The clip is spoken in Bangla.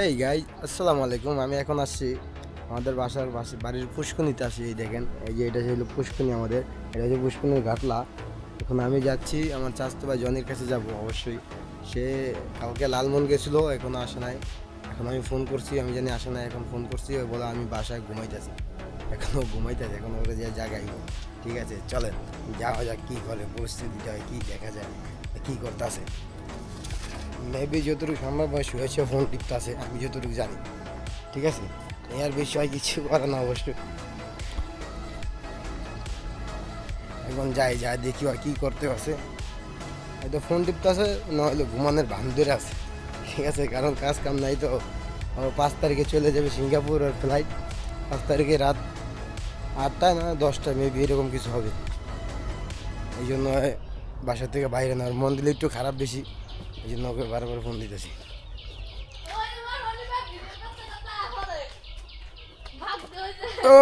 এই গাই, আসসালামু আলাইকুম। আমি এখন আসছি আমাদের বাড়ির পুষ্কনিতে আসি। এই দেখেন, এই যে এটা হলো পুষ্কনি আমাদের। এটা হচ্ছে পুষ্কনির ঘাটলা। এখন আমি যাচ্ছি আমার চাচাতো ভাই জনির কাছে যাব অবশ্যই। সে কালকে লালমন গেছিলো, এখনো আসে নাই। এখন আমি ফোন করছি, আমি জানি আসে নাই। এখন ফোন করছি, ও বলে আমি বাসায় ঘুমাইতেছি। এখনও ঘুমাইতেছে, এখন ওরা যে জায়গায়। ঠিক আছে, চলেন যাওয়া যাক, কী করে পরিস্থিতিটা হয়, কী দেখা যায়, কী করতেছে। মেবি যতটুকু সম্ভব হয় শুয়েছে, ফোন টিপতে আছে, আমি যতটুকু জানি। ঠিক আছে, এর বিষয় কিছু করে না অবশ্যই। এখন যাই যাই দেখি আর কী করতে আছে। হয়তো ফোন টিপতে আছে, নাহলে ঘুমানোর ভান ধরে আছে। ঠিক আছে, কারণ কাজ কাম নাই তো। ও 5 তারিখে চলে যাবে সিঙ্গাপুর, আর ফ্লাইট 5 তারিখে রাত 8টায় না 10টায় মেবি এরকম কিছু হবে। এই জন্য বাসা থেকে বাইরে না, আর মন দিলে একটু খারাপ বেশি। এই জন্য ওকে বারবার ফোন দিতেছি। ও